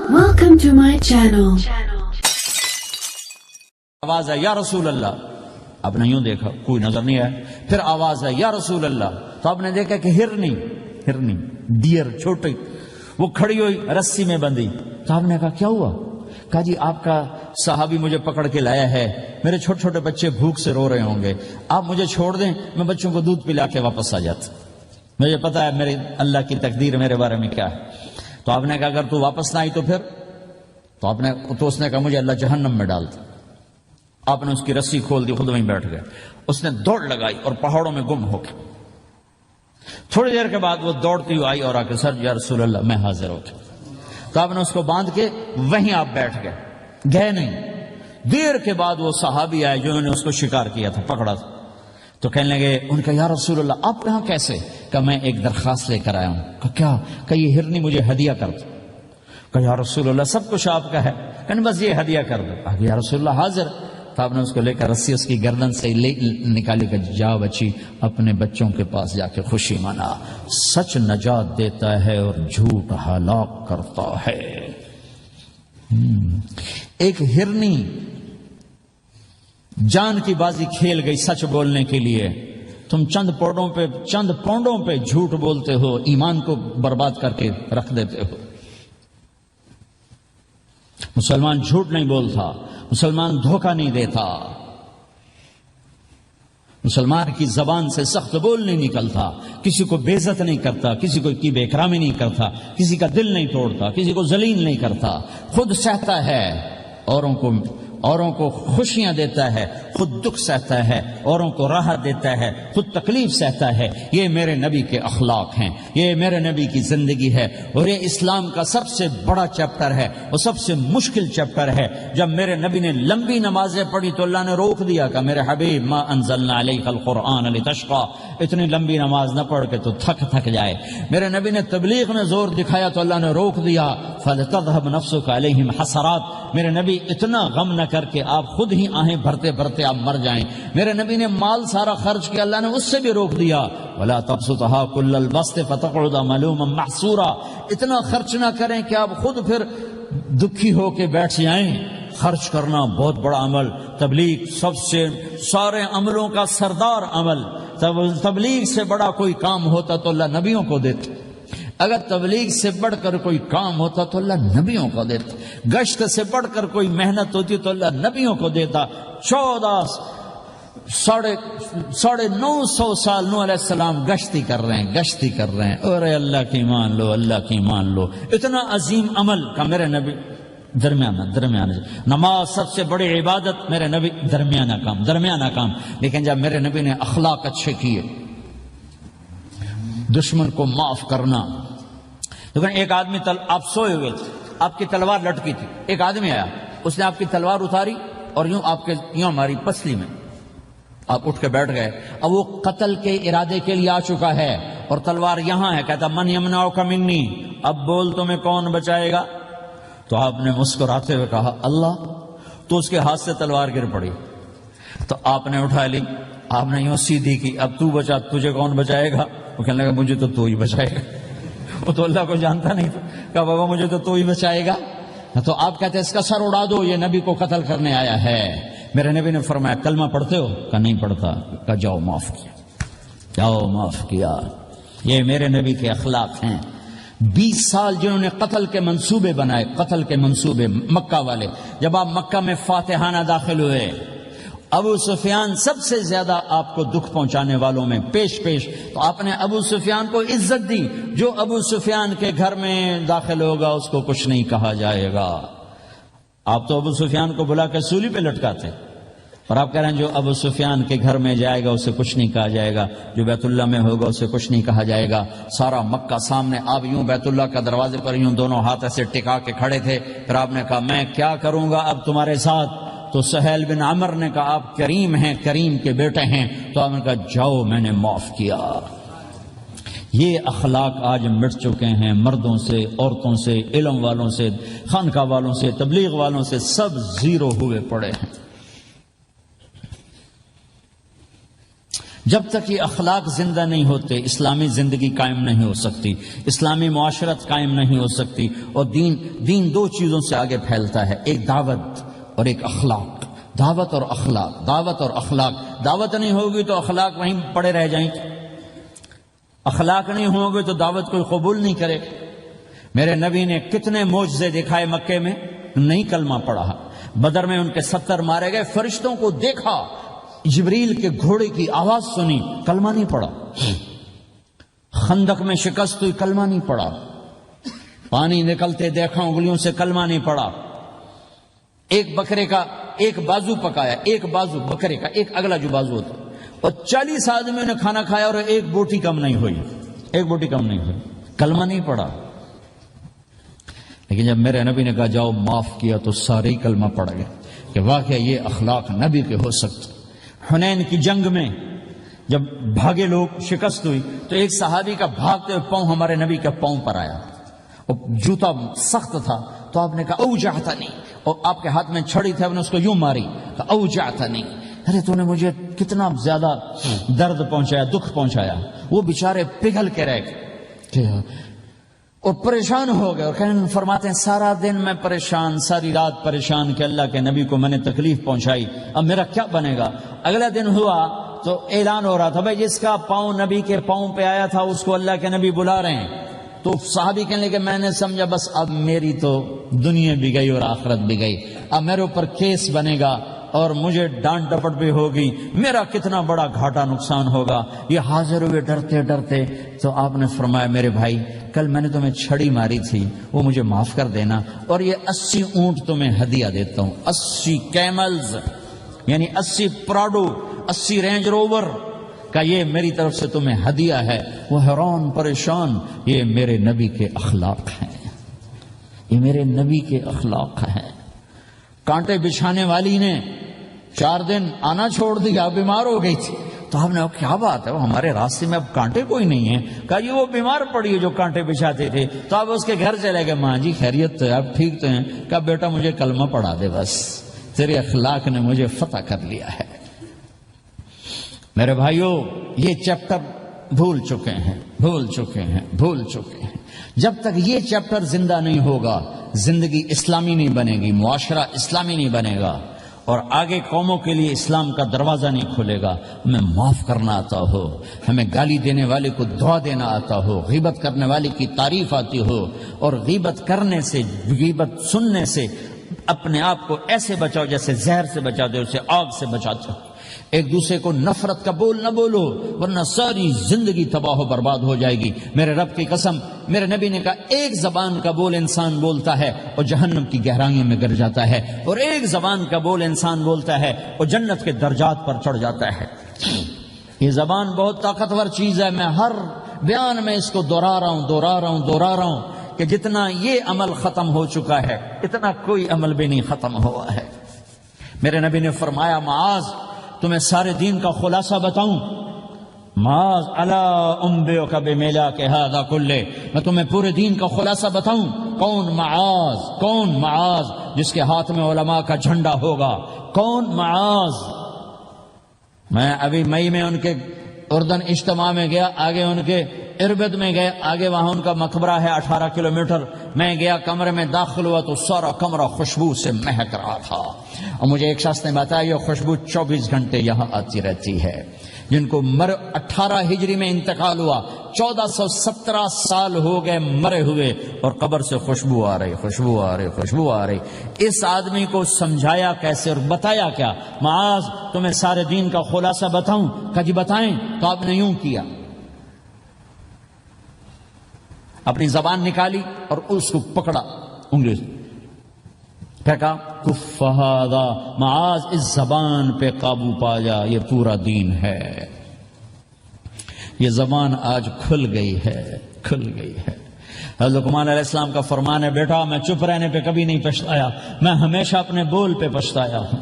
Welcome to my channel. آواز ہے یا رسول اللہ. آپ نے یوں دیکھا کوئی نظر نہیں آیا. پھر آواز ہے یا رسول اللہ. تو آپ نے دیکھا کہ ہرنی ڈیر چھوٹی وہ کھڑی ہوئی رسی میں بندھی. تو آپ نے کہا کیا ہوا؟ کہا جی آپ کا صحابی مجھے پکڑ کے لایا ہے, میرے چھوٹے چھوٹے بچے بھوک سے رو رہے ہوں گے, آپ مجھے چھوڑ دیں, میں بچوں کو دودھ پلا کے واپس آ جاتا, مجھے پتا ہے میری اللہ کی تقدیر میرے بارے میں کیا ہے. تو آپ نے کہا اگر تو واپس نہ آئی تو پھر؟ تو اس نے کہا مجھے اللہ جہنم میں ڈال دے. آپ نے اس کی رسی کھول دی, خود وہیں بیٹھ گئے. اس نے دوڑ لگائی اور پہاڑوں میں گم ہو گئے. تھوڑی دیر کے بعد وہ دوڑتی ہوئی آئی اور آ کے سر یا رسول اللہ میں حاضر ہو گیا. تو آپ نے اس کو باندھ کے وہیں آپ بیٹھ گئے نہیں. دیر کے بعد وہ صحابی آئے جنہوں نے اس کو شکار کیا تھا, پکڑا تھا. تو کہنے لگے ان کا یا رسول اللہ آپ کہاں کیسے؟ کہ میں ایک درخواست لے کر آیا ہوں. کہ کیا؟ کہ یہ ہرنی مجھے ہدیہ کر دو. کہ یا رسول اللہ سب کچھ آپ کا ہے, کہ بس یہ ہدیہ کر دو. کہ یا رسول اللہ حاضر. تو آپ نے اس کو لے کر رسی اس کی گردن سے نکالی کہ جا بچی اپنے بچوں کے پاس جا کے خوشی منا. سچ نجات دیتا ہے اور جھوٹ ہلاک کرتا ہے. ایک ہرنی جان کی بازی کھیل گئی سچ بولنے کے لیے. تم چند پونڈوں پہ جھوٹ بولتے ہو, ایمان کو برباد کر کے رکھ دیتے ہو. مسلمان جھوٹ نہیں بولتا, مسلمان دھوکہ نہیں دیتا, مسلمان کی زبان سے سخت بول نہیں نکلتا, کسی کو بے عزت نہیں کرتا, کسی کو کی بے اکرامی نہیں کرتا, کسی کا دل نہیں توڑتا, کسی کو ذلیل نہیں کرتا, خود سہتا ہے, اوروں کو خوشیاں دیتا ہے, خود دکھ سہتا ہے, اوروں کو راحت دیتا ہے, خود تکلیف سہتا ہے. یہ میرے نبی کے اخلاق ہیں, یہ میرے نبی کی زندگی ہے, اور یہ اسلام کا سب سے بڑا چیپٹر ہے اور سب سے مشکل چیپٹر ہے. جب میرے نبی نے لمبی نمازیں پڑھی تو اللہ نے روک دیا کہ میرے حبیب ما انزلنا علیک القرآن لتشقى, اتنی لمبی نماز نہ پڑھ کے تو تھک جائے. میرے نبی نے تبلیغ میں زور دکھایا تو اللہ نے روک دیا فلتذهب نفسك علیہم حسرات. میرے نبی اتنا غم نہ کر کے آپ خود ہی آہیں بھرتے بھرتے آپ مر جائیں. میرے نبی نے مال سارا خرچ کیا, اللہ نے اس سے بھی روک دیا ولا تبسطها كل البسط فتقعد ملوما محسورا. اتنا خرچ نہ کریں کہ آپ خود پھر دکھی ہو کے بیٹھ جائیں. خرچ کرنا بہت بڑا عمل. تبلیغ سب سے سارے عملوں کا سردار عمل. تبلیغ سے بڑا کوئی کام ہوتا تو اللہ نبیوں کو دیتے. اگر تبلیغ سے بڑھ کر کوئی کام ہوتا تو اللہ نبیوں کو دیتا. گشت سے بڑھ کر کوئی محنت ہوتی تو اللہ نبیوں کو دیتا. 950 سال نوح علیہ السلام گشتی کر رہے ہیں. اور اللہ کی مان لو. اتنا عظیم عمل کا میرے نبی درمیانہ. نماز سب سے بڑی عبادت, میرے نبی درمیانہ کام. لیکن جب میرے نبی نے اخلاق اچھے کیے, دشمن کو معاف کرنا. لیکن ایک آدمی آپ سوئے ہوئے تھے, آپ کی تلوار لٹکی تھی, ایک آدمی آیا, اس نے آپ کی تلوار اتاری اور یوں ہماری پسلی میں آپ اٹھ کے بیٹھ گئے. اب وہ قتل کے ارادے کے لیے آ چکا ہے اور تلوار یہاں ہے. کہتا من یمنعک منی, اب بول تمہیں کون بچائے گا؟ تو آپ نے مسکراتے ہوئے کہا اللہ. تو اس کے ہاتھ سے تلوار گر پڑی. تو آپ نے اٹھا لی, آپ نے یوں سیدھی کی, اب تو بچا, تجھے کون بچائے گا؟ وہ کہنے لگا مجھے تو ہی بچائے گا. وہ تو اللہ کو جانتا نہیں تھا. کہا بابا مجھے تو ہی بچائے گا. تو آپ کہتے ہیں اس کا سر اڑا دو, یہ نبی کو قتل کرنے آیا ہے. میرے نبی نے فرمایا کلمہ پڑھتے ہو؟ کہا نہیں پڑھتا. کہا جاؤ معاف کیا. یہ میرے نبی کے اخلاق ہیں. 20 سال جنہوں نے قتل کے منصوبے مکہ والے. جب آپ مکہ میں فاتحانہ داخل ہوئے, ابو سفیان سب سے زیادہ آپ کو دکھ پہنچانے والوں میں پیش. تو آپ نے ابو سفیان کو عزت دی. جو ابو سفیان کے گھر میں داخل ہوگا اس کو کچھ نہیں کہا جائے گا. آپ تو ابو سفیان کو بلا کے سولی پہ لٹکاتے, اور آپ کہہ رہے ہیں جو ابو سفیان کے گھر میں جائے گا اسے کچھ نہیں کہا جائے گا, جو بیت اللہ میں ہوگا اسے کچھ نہیں کہا جائے گا. سارا مکہ سامنے, آپ یوں بیت اللہ کا دروازے پر یوں دونوں ہاتھ ایسے ٹکا کے کھڑے تھے. پھر آپ نے کہا میں کیا کروں گا اب تمہارے ساتھ؟ تو سہیل بن عمر نے کہا آپ کریم ہیں, کریم کے بیٹے ہیں. تو آپ نے کہا جاؤ میں نے معاف کیا. یہ اخلاق آج مٹ چکے ہیں مردوں سے, عورتوں سے, علم والوں سے, خانقاہ والوں سے, تبلیغ والوں سے, سب زیرو ہوئے پڑے ہیں. جب تک یہ اخلاق زندہ نہیں ہوتے اسلامی زندگی قائم نہیں ہو سکتی، اسلامی معاشرت قائم نہیں ہو سکتی، اور دین دو چیزوں سے آگے پھیلتا ہے، ایک دعوت اور ایک اخلاق۔ دعوت اور اخلاق، دعوت اور اخلاق۔ دعوت نہیں ہوگی تو اخلاق وہیں پڑے رہ جائیں گے، اخلاق نہیں ہوگے تو دعوت کوئی قبول نہیں کرے۔ میرے نبی نے کتنے معجزے دکھائے مکے میں، نہیں کلمہ پڑھا۔ بدر میں ان کے 70 مارے گئے، فرشتوں کو دیکھا، جبریل کے گھوڑے کی آواز سنی، کلمہ نہیں پڑھا۔ خندق میں شکست ہوئی، کلمہ نہیں پڑھا۔ پانی نکلتے دیکھا، انگلیوں سے کلمہ نہیں پڑھا۔ ایک بکرے کا ایک بازو پکایا، ایک بازو بکرے کا، ایک اگلا جو بازو ہوتا، اور 40 آدمیوں نے کھانا کھایا اور ایک بوٹی کم نہیں ہوئی، ایک بوٹی کم نہیں ہوئی، کلمہ نہیں پڑھا۔ لیکن جب میرے نبی نے کہا جاؤ معاف کیا تو سارے ہی کلمہ پڑھ گئے کہ واقعہ یہ اخلاق نبی کے ہو سکتے۔ حنین کی جنگ میں جب بھاگے لوگ، شکست ہوئی، تو ایک صحابی کا بھاگتے ہوئے پاؤں ہمارے نبی کے پاؤں پر آیا، اور جوتا سخت تھا، تو آپ نے کہا اوجعتنی، اور آپ کے ہاتھ میں چھڑی تھی، آپ نے اس کو یوں ماری، کہا اوجعتنی، ارے تو نے مجھے کتنا زیادہ درد پہنچایا، دکھ پہنچایا۔ وہ بیچارے پگھل کے رہ گئے اور پریشان ہو گئے، اور فرماتے ہیں سارا دن میں پریشان، ساری رات پریشان کہ اللہ کے نبی کو میں نے تکلیف پہنچائی، اب میرا کیا بنے گا۔ اگلا دن ہوا تو اعلان ہو رہا تھا بھائی جس کا پاؤں نبی کے پاؤں پہ آیا تھا اس کو اللہ کے نبی بلا رہے ہیں۔ تو صحابی کہنے لگے میں نے سمجھا بس اب میری تو دنیا بھی گئی اور آخرت بھی گئی، اب میرے اوپر کیس بنے گا اور مجھے ڈانٹ ڈپٹ بھی ہوگی، میرا کتنا بڑا گھاٹا نقصان ہوگا۔ یہ حاضر ہوئے ڈرتے ڈرتے، تو آپ نے فرمایا میرے بھائی کل میں نے تمہیں چھڑی ماری تھی، وہ مجھے معاف کر دینا، اور یہ 80 اونٹ تمہیں ہدیہ دیتا ہوں، 80 کیملز یعنی 80 پراڈو، 80 رینج روور کا یہ میری طرف سے تمہیں ہدیہ ہے۔ وہ حیران پریشان، یہ میرے نبی کے اخلاق ہیں، یہ میرے نبی کے اخلاق ہیں۔ کانٹے بچھانے والی نے 4 دن آنا چھوڑ دیا، بیمار ہو گئی تھی، تو ہم نے کہا کیا بات ہے، وہ ہمارے راستے میں اب کانٹے کوئی نہیں ہیں۔ کہا یہ وہ بیمار پڑی ہے جو کانٹے بچھاتے تھے، تو آپ اس کے گھر چلے گئے، ماں جی خیریت تو ہے، آپ ٹھیک تو ہیں؟ کہا بیٹا مجھے کلمہ پڑھا دے، بس تیرے اخلاق نے مجھے فتح کر لیا ہے۔ میرے بھائیوں یہ چیپٹر بھول چکے ہیں، بھول چکے ہیں، بھول چکے ہیں۔ جب تک یہ چیپٹر زندہ نہیں ہوگا زندگی اسلامی نہیں بنے گی، معاشرہ اسلامی نہیں بنے گا، اور آگے قوموں کے لیے اسلام کا دروازہ نہیں کھلے گا۔ ہمیں معاف کرنا آتا ہو، ہمیں گالی دینے والے کو دعا دینا آتا ہو، غیبت کرنے والے کی تعریف آتی ہو، اور غیبت کرنے سے، غیبت سننے سے اپنے آپ کو ایسے بچاؤ جیسے زہر سے بچاتے ہو، اسے آگ سے بچاتے ہو۔ ایک دوسرے کو نفرت کا بول نہ بولو ورنہ ساری زندگی تباہ و برباد ہو جائے گی۔ میرے رب کی قسم، میرے نبی نے کہا ایک زبان کا بول انسان بولتا ہے اور جہنم کی گہرائیوں میں گر جاتا ہے، اور ایک زبان کا بول انسان بولتا ہے اور جنت کے درجات پر چڑھ جاتا ہے۔ یہ زبان بہت طاقتور چیز ہے، میں ہر بیان میں اس کو دہرا رہا ہوں کہ جتنا یہ عمل ختم ہو چکا ہے اتنا کوئی عمل بھی نہیں ختم ہوا ہے۔ میرے نبی نے فرمایا معاذ تمہیں سارے دین کا خلاصہ بتاؤں؟ معاذ الا انبئک بملاک ھذا کلہ، میں تمہیں پورے دین کا خلاصہ بتاؤں؟ کون معاذ؟ کون معاذ جس کے ہاتھ میں علماء کا جھنڈا ہوگا؟ کون معاذ؟ میں ابھی مئی میں ان کے اردن اجتماع میں گیا، آگے ان کے اربد میں گئے، آگے وہاں ان کا مقبرہ ہے 18 کلومیٹر۔ میں گیا، کمرے میں داخل ہوا تو سارا کمرہ خوشبو سے مہک رہا تھا، اور مجھے ایک شخص نے بتایا یہ خوشبو 24 گھنٹے یہاں آتی رہتی ہے۔ جن کو 18 ہجری میں انتقال ہوا، 1417 سال ہو گئے مرے ہوئے، اور قبر سے خوشبو آ رہی۔ اس آدمی کو سمجھایا کیسے اور بتایا کیا؟ معاذ تمہیں سارے دین کا خلاصہ بتاؤں؟ کہا جی بتائیں۔ تو آپ نے یوں کیا، اپنی زبان نکالی اور اس کو پکڑا انگلی سے، کہا کف ھذا، معاذ اس زبان پہ قابو پا جا، یہ پورا دین ہے۔ یہ زبان آج کھل گئی ہے۔ حضرت لقمان علیہ السلام کا فرمان ہے بیٹا میں چپ رہنے پہ کبھی نہیں پچھتایا، میں ہمیشہ اپنے بول پہ پچھتایا ہوں۔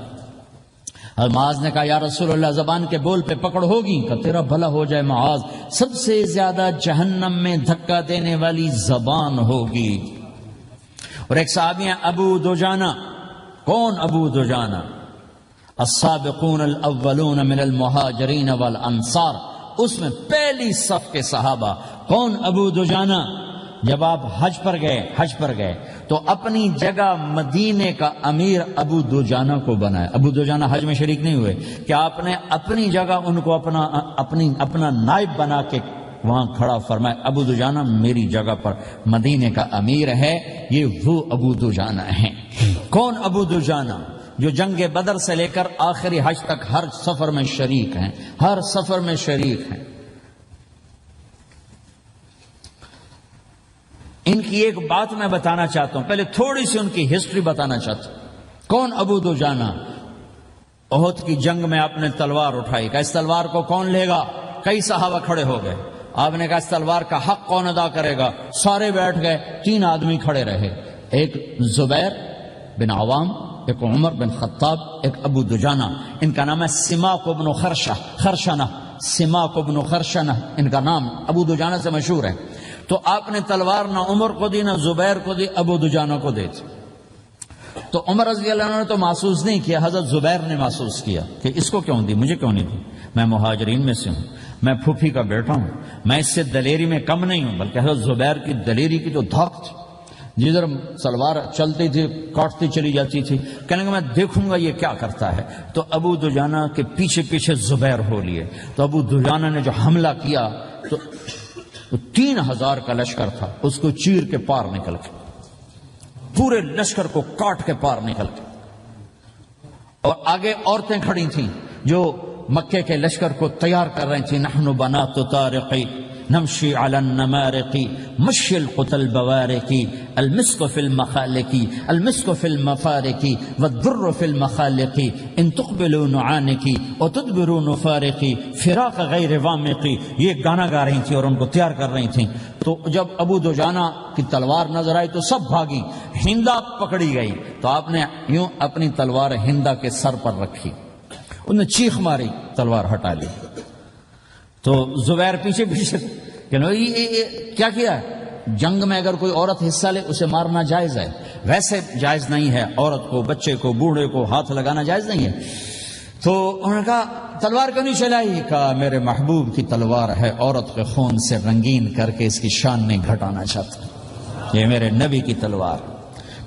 معاذ نے کہا یا رسول اللہ زبان کے بول پہ پکڑ ہوگی؟ کہ تیرا بھلا ہو جائے معاذ، سب سے زیادہ جہنم میں دھکا دینے والی زبان ہوگی۔ اور ایک صحابی ہیں ابو دجانہ۔ کون ابو دجانہ؟ السابقون الاولون من المہاجرین والانصار، اس میں پہلی صف کے صحابہ کون؟ ابو دجانہ۔ جب آپ حج پر گئے تو اپنی جگہ مدینے کا امیر ابو دجانہ کو بنایا۔ ابو دجانہ حج میں شریک نہیں ہوئے کہ آپ نے اپنی جگہ ان کو اپنا نائب بنا کے وہاں کھڑا فرمایا، ابو دجانہ میری جگہ پر مدینے کا امیر ہے، یہ وہ ابو دجانہ ہیں۔ کون ابو دجانہ؟ جو جنگ بدر سے لے کر آخری حج تک ہر سفر میں شریک ہیں، ہر سفر میں شریک ہیں۔ ان کی ایک بات میں بتانا چاہتا ہوں، پہلے تھوڑی سی ان کی ہسٹری بتانا چاہتا ہوں۔ کون ابو دجانہ؟ احد کی جنگ میں آپ نے تلوار اٹھائی، کہ اس تلوار کو کون لے گا؟ کئی صحابہ کھڑے ہو گئے۔ آپ نے کہا اس تلوار کا حق کون ادا کرے گا؟ سارے بیٹھ گئے، 3 آدمی کھڑے رہے، ایک زبیر بن عوام، ایک عمر بن خطاب، ایک ابو دجانہ۔ ان کا نام ہے سماک بن خرشنہ، سماک بن خرشنہ ان کا نام ابو دجانہ سے مشہور ہے۔ تو آپ نے تلوار نہ عمر کو دی، نہ زبیر کو دی، ابو دجانہ کو دی۔ تو عمر رضی اللہ عنہ نے تو محسوس نہیں کیا، حضرت زبیر نے محسوس کیا کہ اس کو کیوں دی، مجھے کیوں نہیں دی؟ میں مہاجرین میں سے ہوں، میں پھوپھی کا بیٹا ہوں، میں اس سے دلیری میں کم نہیں ہوں۔ بلکہ حضرت زبیر کی دلیری کی تو دھاک تھی، جدھر سلوار چلتی تھی کاٹتی چلی جاتی تھی، کہنے کہ میں دیکھوں گا یہ کیا کرتا ہے۔ تو ابو دجانہ کے پیچھے پیچھے زبیر ہو لیے۔ تو ابو دجانہ نے جو حملہ کیا تو 3000 کا لشکر تھا، اس کو چیر کے پار نکل کے، پورے لشکر کو کاٹ کے پار نکل کے، اور آگے عورتیں کھڑی تھیں جو مکے کے لشکر کو تیار کر رہی تھیں۔ نحن بنات طارقی نمشی علی النمارقی مشی القتل بوارقی المسک فی المخالقی المسک فی المفارقی والدر فی المخالقی ان تقبلوا نعانقی وتدبروا نفارقی فراق غیر وامقی، یہ گانا گا رہی تھیں اور ان کو تیار کر رہی تھیں۔ تو جب ابو دجانہ کی تلوار نظر آئی تو سب بھاگی، ہندا پکڑی گئی۔ تو آپ نے یوں اپنی تلوار ہندا کے سر پر رکھی، انہوں نے چیخ ماری، تلوار ہٹا لی۔ تو زبیر پیچھے پیچھے کہ کیا کیا؟ جنگ میں اگر کوئی عورت حصہ لے اسے مارنا جائز ہے، ویسے جائز نہیں ہے، عورت کو، بچے کو، بوڑھے کو ہاتھ لگانا جائز نہیں ہے۔ تو انہوں نے کہا تلوار کیوں نہیں چلائی؟ کہا میرے محبوب کی تلوار ہے، عورت کے خون سے رنگین کر کے اس کی شان نہیں گھٹانا چاہتا، یہ میرے نبی کی تلوار۔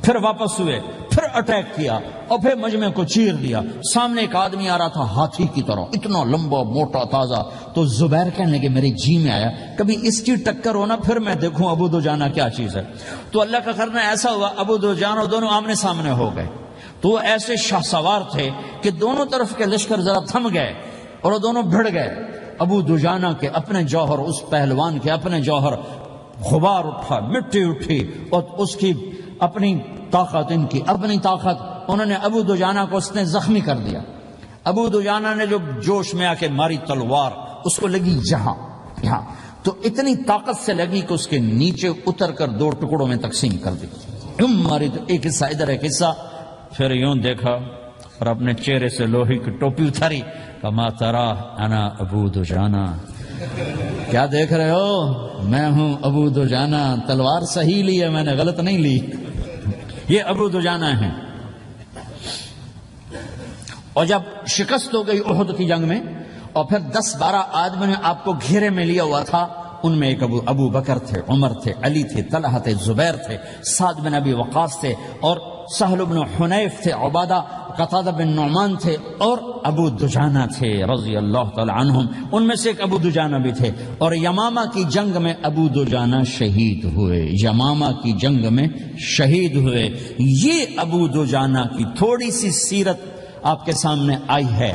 پھر واپس ہوئے، پھر اٹیک کیا اور پھر مجمع کو چیر دیا۔ سامنے ایک آدمی آ رہا تھا ہاتھی کی طرح، اتنا لمبا موٹا تازہ۔ تو زبیر کہنے لگے میرے جی میں آیا کبھی اس کی ٹکر ہونا، پھر میں دیکھوں ابو دجانہ کیا چیز ہے۔ تو اللہ کا کرنا ایسا ہوا، ابو دجانہ دونوں آمنے سامنے ہو گئے۔ تو وہ ایسے شاہ سوار تھے کہ دونوں طرف کے لشکر ذرا تھم گئے اور وہ دونوں بھڑ گئے۔ ابو دجانہ کے اپنے جوہر، اس پہلوان کے اپنے جوہر، غبار اٹھا، مٹی اٹھی، اور اس کی اپنی طاقت، ان کی اپنی طاقت، انہوں نے ابو دجانہ کو اس نے زخمی کر دیا۔ ابو دجانہ نے جو جوش میں آ کے ماری تلوار، اس کو لگی یہاں، تو اتنی طاقت سے لگی کہ اس کے نیچے اتر کر 2 ٹکڑوں میں تقسیم کر دی۔ ماری تو ایک حصہ ادھر، ایک حصہ، پھر یوں دیکھا اور اپنے چہرے سے لوہے کی ٹوپی اتاری، کما ترا انا ابو دجانہ، کیا دیکھ رہے ہو؟ میں ہوں ابو دجانہ، تلوار صحیح لی ہے میں نے، غلط نہیں لی۔ یہ ابو دجانہ ہیں۔ اور جب شکست ہو گئی احد کی جنگ میں، اور پھر 10-12 آدمی نے آپ کو گھیرے میں لیا ہوا تھا، ان میں ایک ابو بکر تھے، عمر تھے، علی تھے، طلحہ تھے، زبیر تھے، سعد بن ابی وقاص تھے، اور سہل بن حنیف تھے، عبادہ قتادہ بن نعمان تھے، اور ابو دجانہ تھے رضی اللہ تعالی عنہم۔ ان میں سے ایک ابو دجانہ بھی تھے۔ اور یمامہ کی جنگ میں ابو دجانہ شہید ہوئے، یمامہ کی جنگ میں شہید ہوئے۔ یہ ابو دجانہ کی تھوڑی سی سیرت آپ کے سامنے آئی ہے۔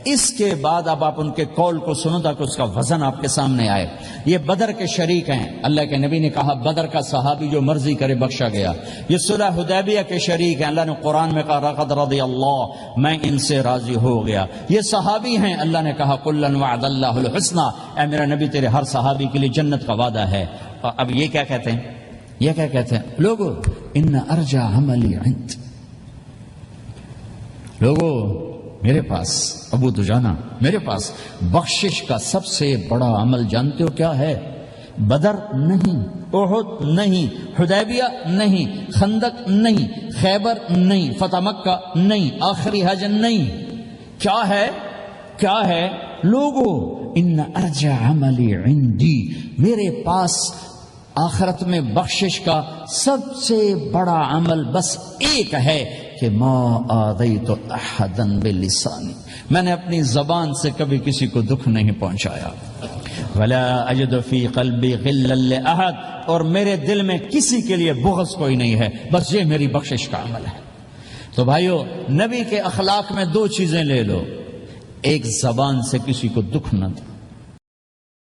اس کے بعد اب آپ ان کے قول کو سنو تاکہ اس کا وزن آپ کے سامنے آئے۔ یہ بدر کے شریک ہیں، اللہ کے نبی نے کہا بدر کا صحابی جو مرضی کرے بخشا گیا۔ یہ صلح حدیبیہ کے شریک ہیں، اللہ نے قرآن میں کہا لقد رضی اللہ، میں ان سے راضی ہو گیا۔ یہ صحابی ہیں، اللہ نے کہا کلا وعد اللہ الحسنى، اے میرا نبی تیرے ہر صحابی کے لیے جنت کا وعدہ ہے۔ اور اب یہ کیا کہتے ہیں؟ یہ کیا کہتے ہیں لوگو؟ ان ارجا عملی عند، لوگو میرے پاس، ابو دجانہ میرے پاس بخشش کا سب سے بڑا عمل جانتے ہو کیا ہے؟ بدر نہیں، احد نہیں، حدیبیہ نہیں، خندق نہیں، خیبر نہیں، فتح مکہ نہیں، آخری حج نہیں، کیا ہے لوگو، ان ارجع عملی عندی، میرے پاس آخرت میں بخشش کا سب سے بڑا عمل بس ایک ہے کہ ما آذیت احدا بلسانی، میں نے اپنی زبان سے کبھی کسی کو دکھ نہیں پہنچایا، ولا اجد فی قلبی غلا لاحد، اور میرے دل میں کسی کے لیے بغض کوئی نہیں ہے، بس یہ میری بخشش کا عمل ہے۔ تو بھائیو، نبی کے اخلاق میں دو چیزیں لے لو، ایک زبان سے کسی کو دکھ نہ دو،